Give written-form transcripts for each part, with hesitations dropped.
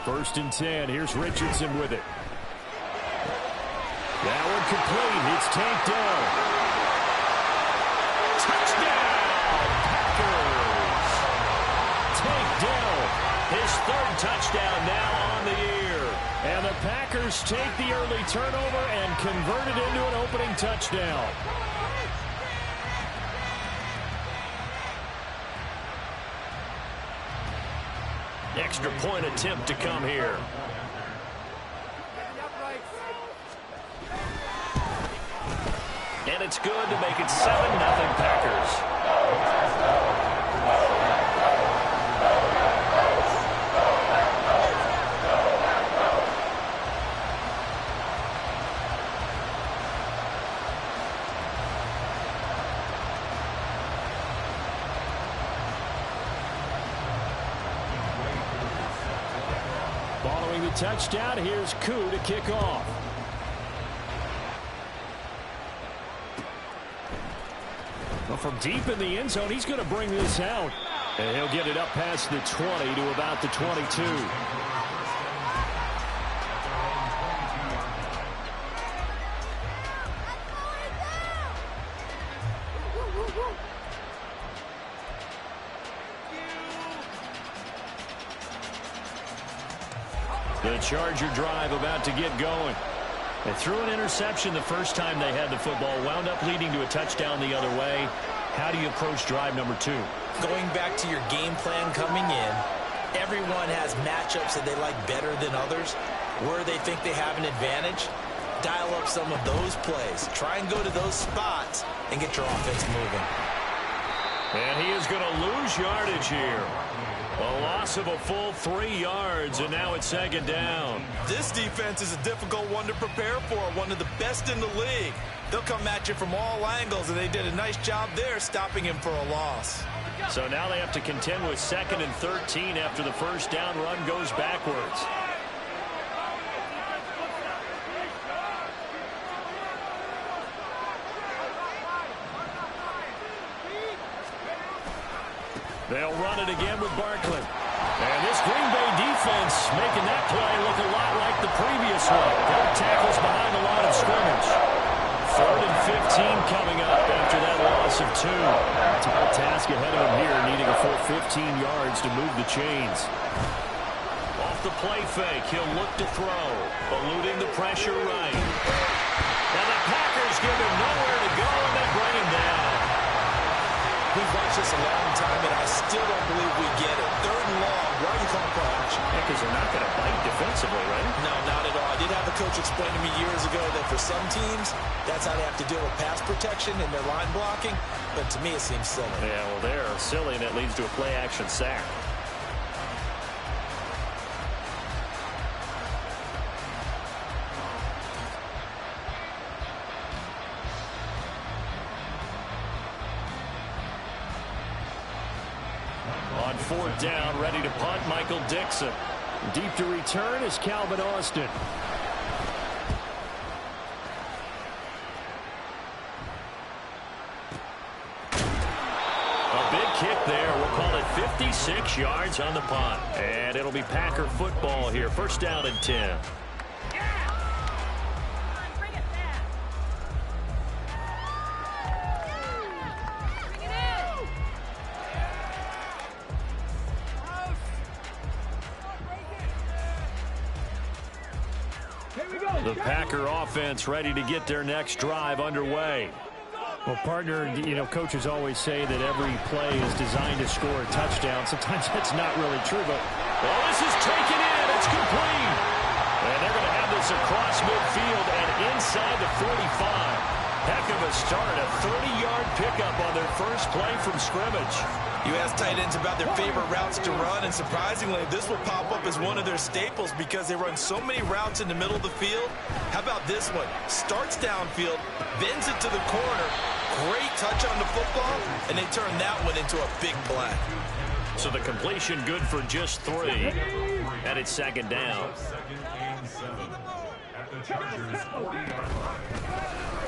First and 10. Here's Richardson with it. That one complete. It's tanked down. Touchdown, Packers. Tanked down. His third touchdown now on the year. And the Packers take the early turnover and convert it into an opening touchdown. Extra point attempt to come here. And it's good to make it 7-0 Packers. Following the touchdown, here's Koo to kick off. Well, from deep in the end zone, he's going to bring this out. And he'll get it up past the 20 to about the 22. The Charger drive about to get going. They threw an interception the first time they had the football, wound up leading to a touchdown the other way. How do you approach drive number 2? Going back to your game plan coming in, everyone has matchups that they like better than others. Where they think they have an advantage, dial up some of those plays. Try and go to those spots and get your offense moving. And he is going to lose yardage here. A loss of a full 3 yards, and now it's second down. This defense is a difficult one to prepare for, one of the best in the league. They'll come at you from all angles, and they did a nice job there stopping him for a loss. So now they have to contend with 2nd and 13 after the first down run goes backwards. They'll run it again with Barkley. And this Green Bay defense making that play look a lot like the previous one. Got tackles behind the line of scrimmage. 3rd and 15 coming up after that loss of 2. Tall task ahead of him here, needing a full 15 yards to move the chains. Off the play fake, he'll look to throw, eluding the pressure right. And the Packers give him nowhere to go, and they bring him down. We've watched this a long time, and I still don't believe we get it. 3rd and long, right in clock action. Yeah, because they're not going to bite defensively, right? No, not at all. I did have a coach explain to me years ago that for some teams, that's how they have to deal with pass protection and their line blocking. But to me, it seems silly. Yeah, well, they're silly, and it leads to a play-action sack. On 4th down, ready to punt, Michael Dixon. Deep to return is Calvin Austin. A big kick there. We'll call it 56 yards on the punt. And it'll be Packer football here. 1st down and 10. The Packer offense ready to get their next drive underway. Well, partner, you know, coaches always say that every play is designed to score a touchdown. Sometimes that's not really true, but well, this is taken in. It's complete. And they're going to have this across midfield and inside the 45. Heck of a start, a 30-yard pickup on their first play from scrimmage. You ask tight ends about their favorite routes to run, and surprisingly, this will pop up as one of their staples because they run so many routes in the middle of the field. How about this one? Starts downfield, bends it to the corner, great touch on the football, and they turn that one into a big play. So the completion good for just 3, and it's 2nd down.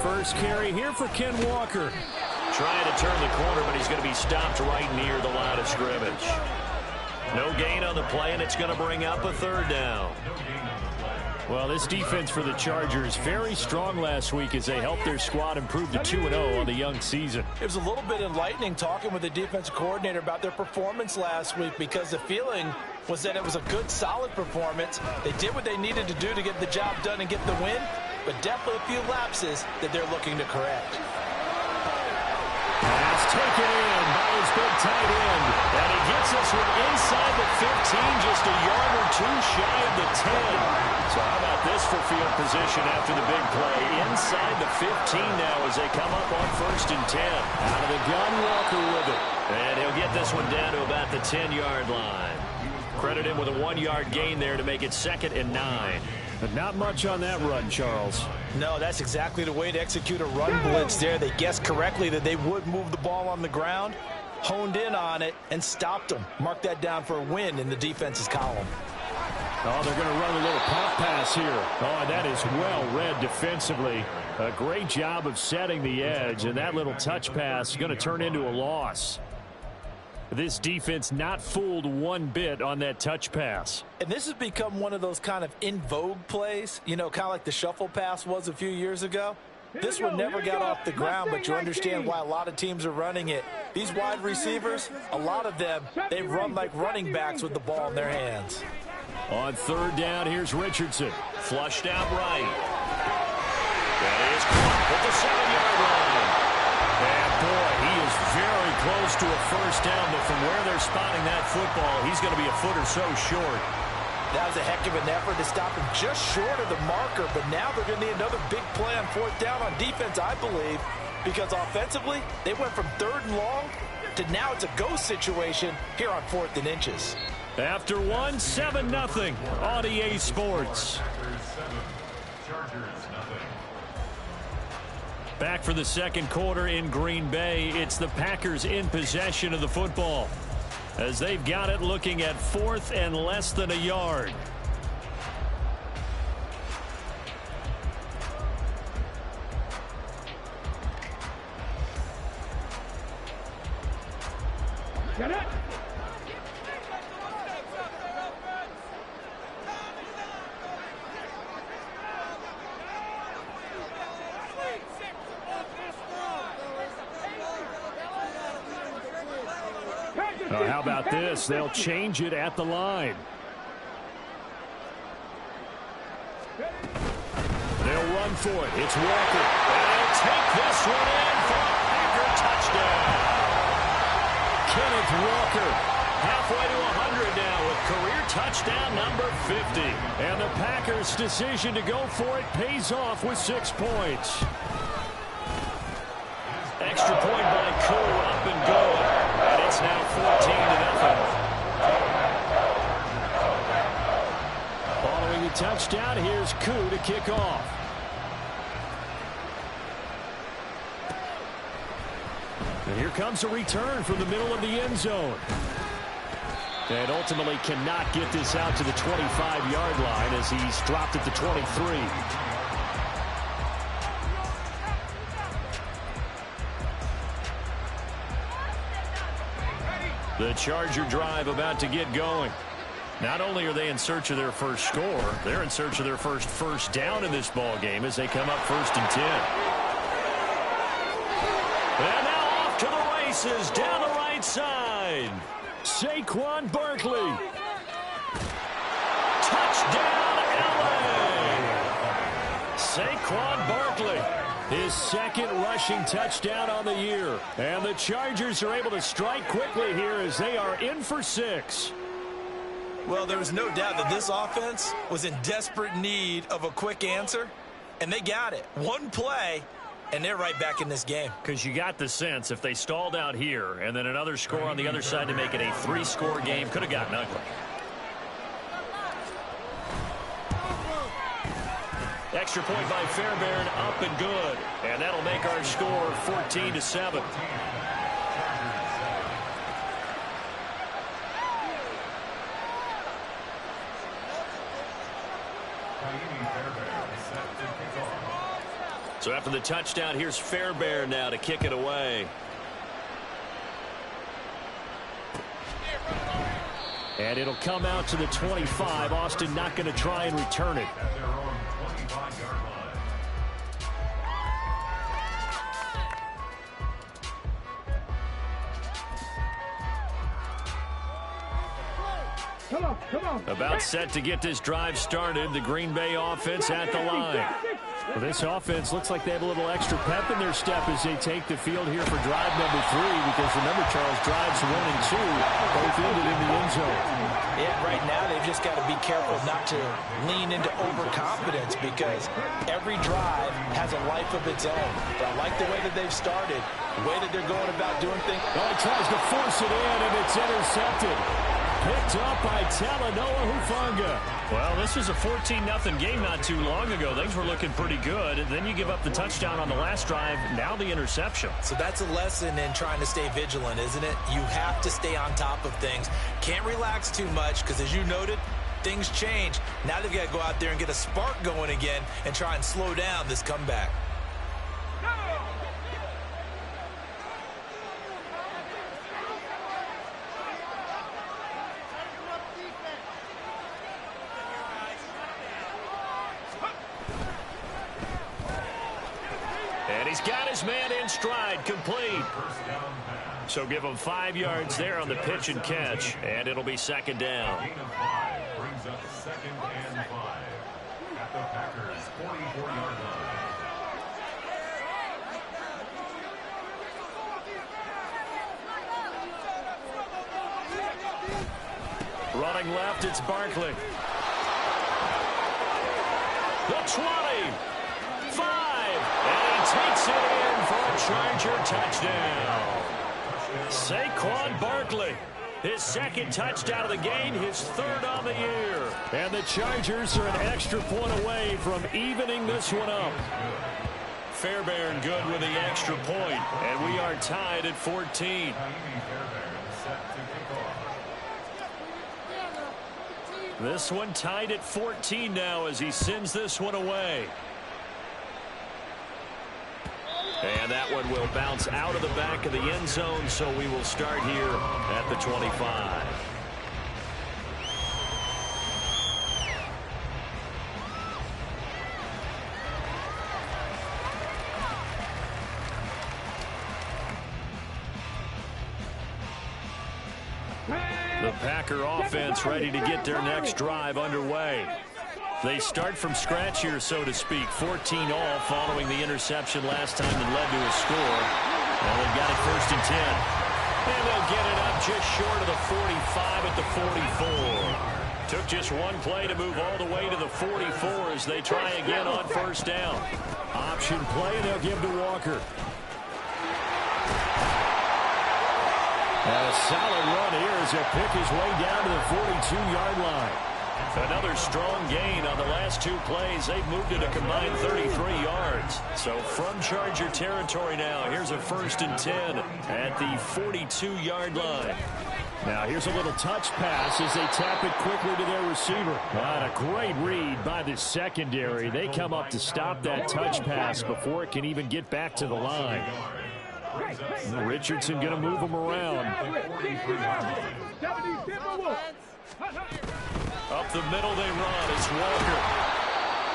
First carry here for Ken Walker. Trying to turn the corner, but he's going to be stopped right near the line of scrimmage. No gain on the play, and it's going to bring up a third down. Well, this defense for the Chargers, very strong last week as they helped their squad improve to 2-0 on the young season. It was a little bit enlightening talking with the defensive coordinator about their performance last week, because the feeling was that it was a good, solid performance. They did what they needed to do to get the job done and get the win, but definitely a few lapses that they're looking to correct. Pass taken in by his big tight end. And he gets this one inside the 15, just a yard or two shy of the 10. So how about this for field position after the big play? Inside the 15 now as they come up on 1st and 10. Out of the gun, Walker with it. And he'll get this one down to about the 10-yard line. Credit him with a 1-yard gain there to make it 2nd and 9. But not much on that run, Charles. No, that's exactly the way to execute a run blitz there. They guessed correctly that they would move the ball on the ground, honed in on it, and stopped them. Mark that down for a win in the defense's column. Oh, they're going to run a little pop pass here. Oh, and that is well read defensively. A great job of setting the edge, and that little touch pass is going to turn into a loss. This defense not fooled one bit on that touch pass. And this has become one of those kind of in vogue plays, you know, kind of like the shuffle pass was a few years ago. This one never got off the ground, but you understand why a lot of teams are running it. These wide receivers, a lot of them, they run like running backs with the ball in their hands. On 3rd down, here's Richardson. Flushed out right. That is caught at the 7-yard line. And boy, he is very close to a first down, but from where they're spotting that football, he's going to be a foot or so short. That was a heck of an effort to stop him just short of the marker, but now they're going to need another big play on 4th down on defense, I believe, because offensively, they went from 3rd and long to now it's a go situation here on 4th and inches. After 7-0 on EA Sports. Back for the 2nd quarter in Green Bay. It's the Packers in possession of the football as they've got it looking at 4th and less than a yard. Get it! How about this? They'll change it at the line. They'll run for it. It's Walker. And he'll take this one in for a Packer touchdown. Kenneth Walker. Halfway to 100 now with career touchdown number 50. And the Packers' decision to go for it pays off with 6 points. Extra point by Koo, up and going. And it's now 14-0. Following the touchdown, here's Koo to kick off. And here comes a return from the middle of the end zone. And ultimately cannot get this out to the 25-yard line as he's dropped at the 23. The Charger drive about to get going. Not only are they in search of their first score, they're in search of their first down in this ball game as they come up 1st and 10. And now off to the races down the right side. Saquon Barkley. Touchdown, LA. Saquon Barkley. His 2nd rushing touchdown on the year. And the Chargers are able to strike quickly here as they are in for 6. Well, there was no doubt that this offense was in desperate need of a quick answer, and they got it. One play, and they're right back in this game. Because you got the sense if they stalled out here and then another score on the other side to make it a 3-score game, could have gotten ugly. Extra point by Fairbairn, up and good. And that'll make our score 14-7. So after the touchdown, here's Fairbairn now to kick it away. And it'll come out to the 25. Austin not going to try and return it. About set to get this drive started. The Green Bay offense at the line. Well, this offense looks like they have a little extra pep in their step as they take the field here for drive number 3, because remember, Charles, drives 1 and 2 both ended in the end zone. Yeah, right now they've just got to be careful not to lean into overconfidence, because every drive has a life of its own. But I like the way that they've started, the way that they're going about doing things. Oh, he tries to force it in, and it's intercepted. Picked up by Talanoa Hufanga. Well, this was a 14-0 game not too long ago. Things were looking pretty good. And then you give up the touchdown on the last drive. Now the interception. So that's a lesson in trying to stay vigilant, isn't it? You have to stay on top of things. Can't relax too much, because as you noted, things change. Now they've got to go out there and get a spark going again and try and slow down this comeback. He's got his man in stride, complete. So give him 5 yards there on the pitch and catch, and it'll be second down. Brings up 2nd and 5 at the Packers' 44-yard line. Running left, it's Barkley. The 20. 5. And he takes it in for a Charger touchdown. Saquon Barkley, his 2nd touchdown of the game, his 3rd on the year. And the Chargers are an extra point away from evening this one up. Fairbairn good with the extra point, and we are tied at 14. This one tied at 14 now as he sends this one away. And that one will bounce out of the back of the end zone, so we will start here at the 25. The Packer offense ready to get their next drive underway. They start from scratch here, so to speak. 14 all following the interception last time that led to a score. Well, they've got it 1st and 10. And they'll get it up just short of the 45 at the 44. Took just one play to move all the way to the 44 as they try again on 1st down. Option play, they'll give to Walker. And a solid run here as he'll pick his way down to the 42-yard line. Another strong gain on the last 2 plays. They've moved it a combined 33 yards. So from Charger territory now, here's a 1st and 10 at the 42-yard line. Now here's a little touch pass as they tap it quickly to their receiver. And a great read by the secondary. They come up to stop that touch pass before it can even get back to the line. Richardson going to move him around. Up the middle they run. It's Walker.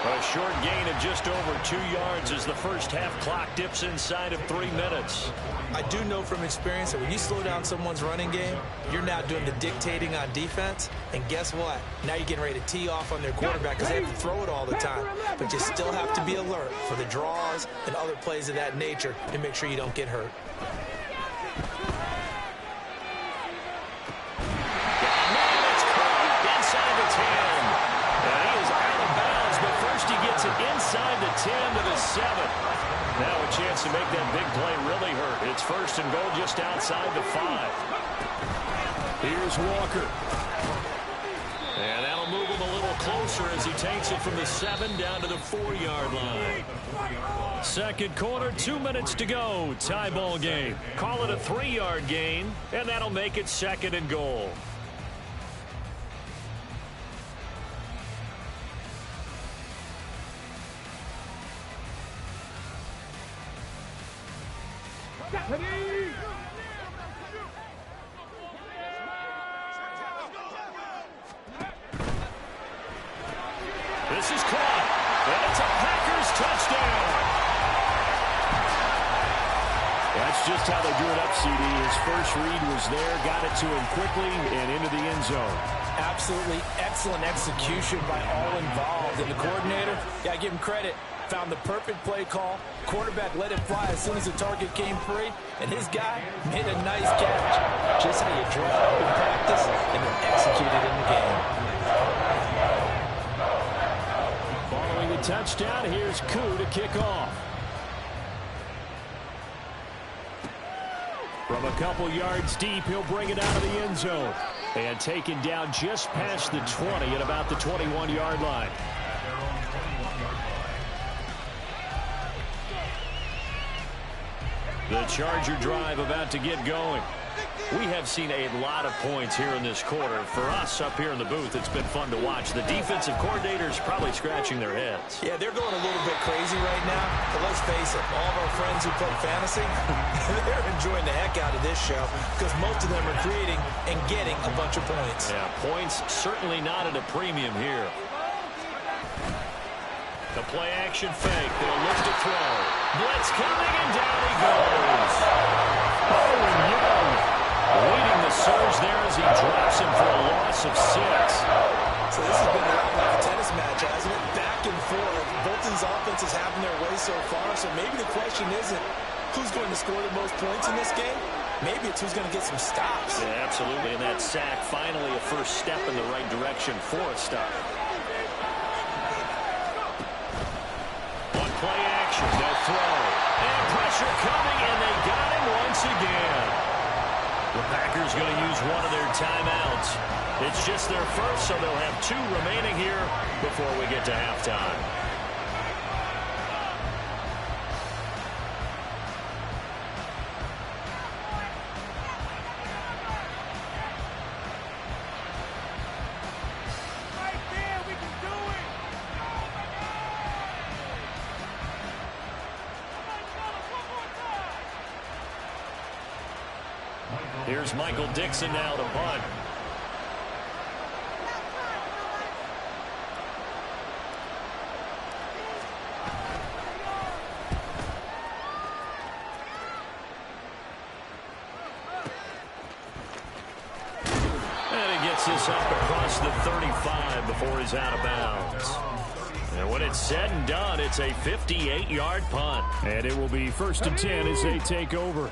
A short gain of just over 2 yards as the first half clock dips inside of 3 minutes. I do know from experience that when you slow down someone's running game, you're now doing the dictating on defense. And guess what? Now you're getting ready to tee off on their quarterback because they have to throw it all the time. But you still have to be alert for the draws and other plays of that nature to make sure you don't get hurt. Inside the 10 to the 7. Now a chance to make that big play really hurt. It's 1st and goal just outside the 5. Here's Walker. And that'll move him a little closer as he takes it from the 7 down to the 4-yard line. 2nd quarter, 2 minutes to go. Tie ball game. Call it a 3-yard gain, and that'll make it 2nd and goal. This is caught. And it's a Packers touchdown. That's just how they drew it up, CD. His first read was there, got it to him quickly, and into the end zone. Absolutely excellent execution by all involved. And the coordinator, got to give him credit, found the perfect play call. Quarterback let it fly as soon as the target came free, and his guy made a nice catch. Just how you draw it up in practice and then execute it in the game. Following the touchdown, here's Koo to kick off. From a couple yards deep, he'll bring it out of the end zone. And taken down just past the 20 at about the 21-yard line. The Charger drive about to get going. We have seen a lot of points here in this quarter. For us up here in the booth, it's been fun to watch. The defensive coordinators probably scratching their heads. Yeah, they're going a little bit crazy right now. But let's face it, all of our friends who play fantasy, they're enjoying the heck out of this show because most of them are creating and getting a bunch of points. Yeah, points certainly not at a premium here. The play action fake. They'll look to throw. Blitz coming, and down he goes. Owen Young leading the surge there as he drops him for a loss of 6. So this has been a lot like a tennis match, hasn't it? Back and forth. Both these offenses having their way so far. So maybe the question isn't who's going to score the most points in this game. Maybe it's who's going to get some stops. Yeah, absolutely. And that sack, finally a first step in the right direction for a stop. Play action, they'll throw. And pressure coming, and they got him once again. The Packers going to use one of their timeouts. It's just their first, so they'll have 2 remaining here before we get to halftime. Here's Michael Dixon now to punt. And he gets this up across the 35 before he's out of bounds. And when it's said and done, it's a 58-yard punt. And it will be 1st and 10 as they take over.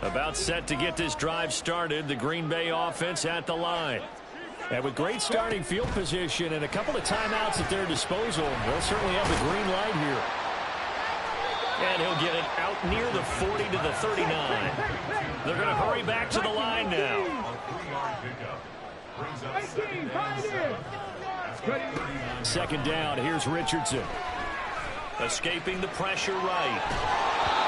About set to get this drive started, the Green Bay offense at the line. And with great starting field position and a couple of timeouts at their disposal, they'll certainly have the green light here. And he'll get it out near the 40 to the 39. They're going to hurry back to the line now. Second down, here's Richardson. Escaping the pressure right.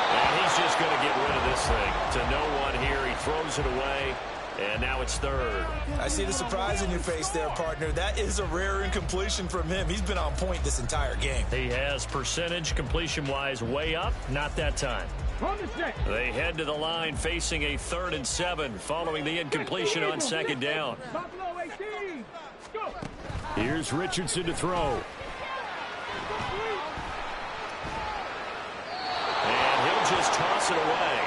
And he's just going to get rid of this thing to no one here. He throws it away, and now it's 3rd. I see the surprise in your face there, partner. That is a rare incompletion from him. He's been on point this entire game. He has percentage completion-wise way up, not that time. They head to the line facing a 3rd and 7 following the incompletion on 2nd down. Here's Richardson to throw. Just toss it away.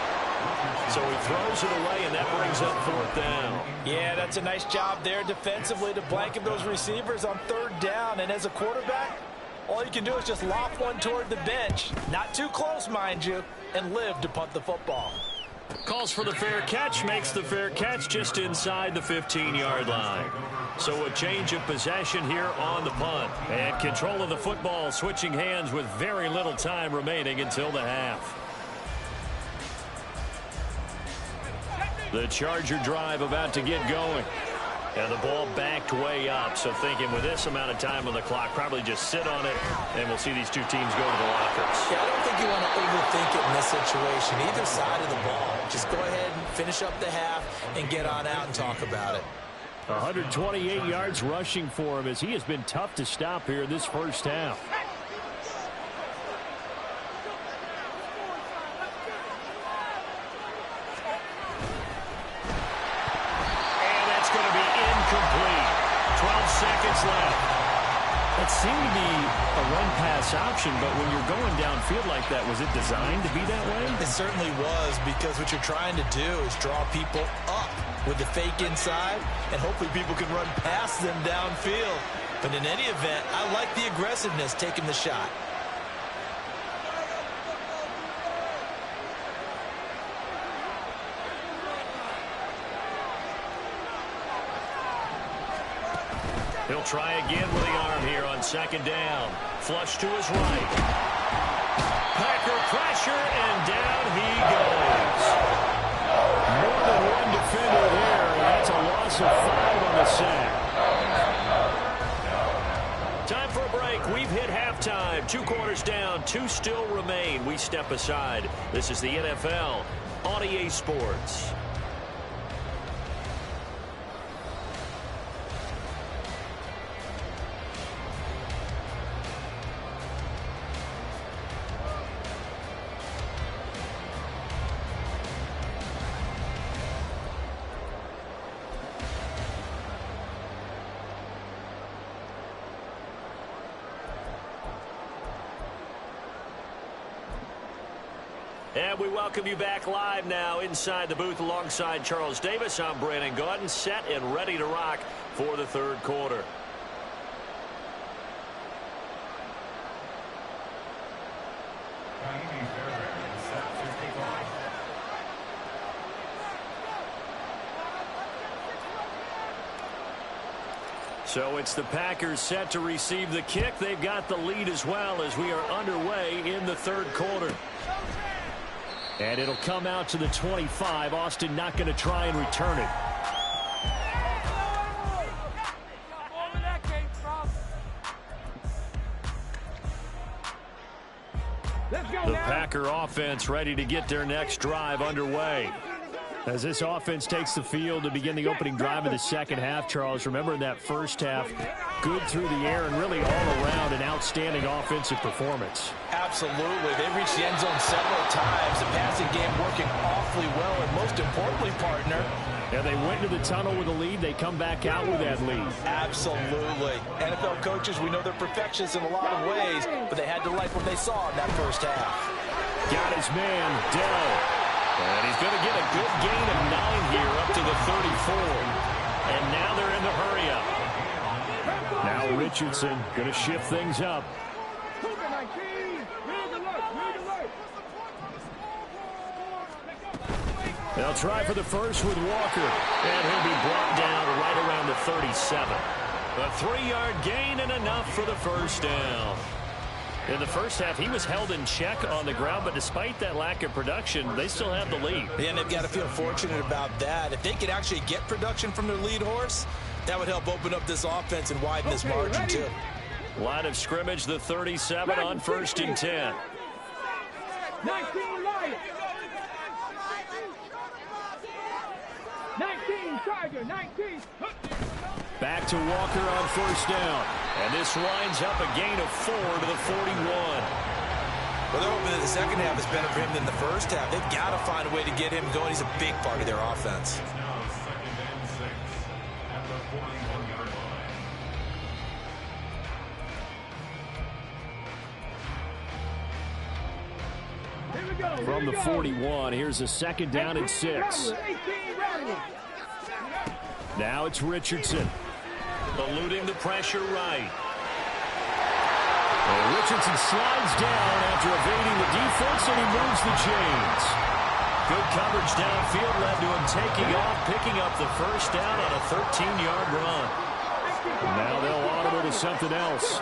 So he throws it away, and that brings up 4th down. Yeah, that's a nice job there defensively to blanket those receivers on 3rd down. And as a quarterback, all you can do is just lob one toward the bench. Not too close, mind you, and live to punt the football. Calls for the fair catch, makes the fair catch just inside the 15-yard line. So a change of possession here on the punt. And control of the football switching hands with very little time remaining until the half. The Charger drive about to get going. And the ball backed way up. So thinking with this amount of time on the clock, probably just sit on it, and we'll see these 2 teams go to the lockers. Yeah, I don't think you want to overthink it in this situation. Either side of the ball. Just go ahead and finish up the half and get on out and talk about it. 128 yards rushing for him as he has been tough to stop here in this first half. Complete. 12 seconds left. It seemed to be a run-pass option, but when you're going downfield like that, was it designed to be that way? It certainly was, because what you're trying to do is draw people up with the fake inside, and hopefully people can run past them downfield. But in any event, I like the aggressiveness taking the shot. He'll try again with the arm here on second down. Flush to his right. Packer pressure, and down he goes. More than one defender there, and that's a loss of 5 on the sack. Time for a break. We've hit halftime. 2 quarters down, 2 still remain. We step aside. This is the NFL on EA Sports. And we welcome you back live now inside the booth alongside Charles Davis. I'm Brandon Gaudin, set and ready to rock for the third quarter. So it's the Packers set to receive the kick. They've got the lead as well as we are underway in the third quarter. And it'll come out to the 25. Austin not going to try and return it. The Packer offense ready to get their next drive underway. As this offense takes the field to begin the opening drive of the second half, Charles, remember in that first half, good through the air and really all around an outstanding offensive performance. Absolutely. They reached the end zone several times. The passing game working awfully well, and most importantly, partner, yeah, they went to the tunnel with a lead. They come back out with that lead. Absolutely. NFL coaches, we know they're perfectionists in a lot of ways, but they had to like what they saw in that first half. Got his man, Dell. And he's going to get a good gain of 9 here up to the 34. And now they're in the hurry-up. Now Richardson going to shift things up. They'll try for the first with Walker. And he'll be brought down right around the 37. A 3-yard gain and enough for the first down. In the first half, he was held in check on the ground, but despite that lack of production, they still have the lead. Yeah, and they've got to feel fortunate about that. If they could actually get production from their lead horse, that would help open up this offense and widen this margin, too. Line of scrimmage, the 37 on 1st and 10. 19 Lions. 19 Tiger, 19. Back to Walker on first down. And this winds up a gain of 4 to the 41. Well, they're hoping that the second half is better for him than the first half. They've got to find a way to get him going. He's a big part of their offense. From the 41, here's a second down and 6. Now it's Richardson. Eluding the pressure right. And Richardson slides down after evading the defense, and he moves the chains. Good coverage downfield led to him taking off, picking up the first down on a 13-yard run. Now they'll audible to something else.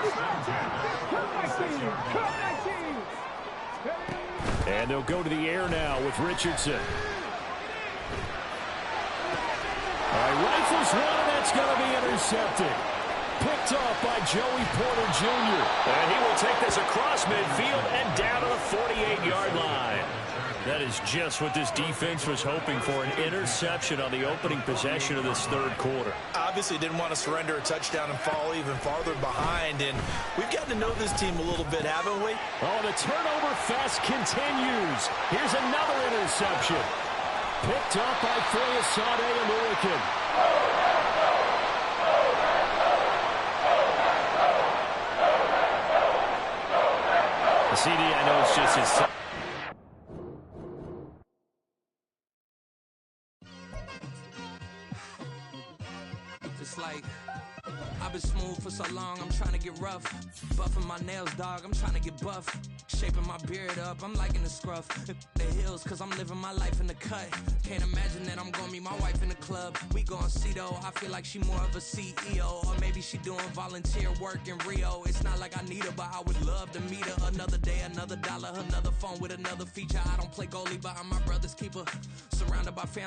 And they'll go to the air now with Richardson. All right, rifles one, and that's going to be intercepted. Picked off by Joey Porter Jr. And he will take this across midfield and down to the 48-yard line. That is just what this defense was hoping for, an interception on the opening possession of this third quarter. Obviously didn't want to surrender a touchdown and fall even farther behind, and we've gotten to know this team a little bit, haven't we? Oh, the turnover fest continues. Here's another interception. Picked up by Foyesade and CD, I know it's just his... It's like, I've been smooth for so long, I'm trying to get rough. Buffing my nails, dog, I'm trying to get buff. Shaping my beard up, I'm liking the scruff. The hills, cause I'm living my life in the cut. Can't imagine that I'm gonna meet my wife in the club. We gon' see though, I feel like she more of a CEO. Or maybe she doing volunteer work in Rio. It's not like I need her, but I would love to meet her. Another day, another dollar, another phone with another feature. I don't play goalie, but I'm my brother's keeper. Surrounded by family.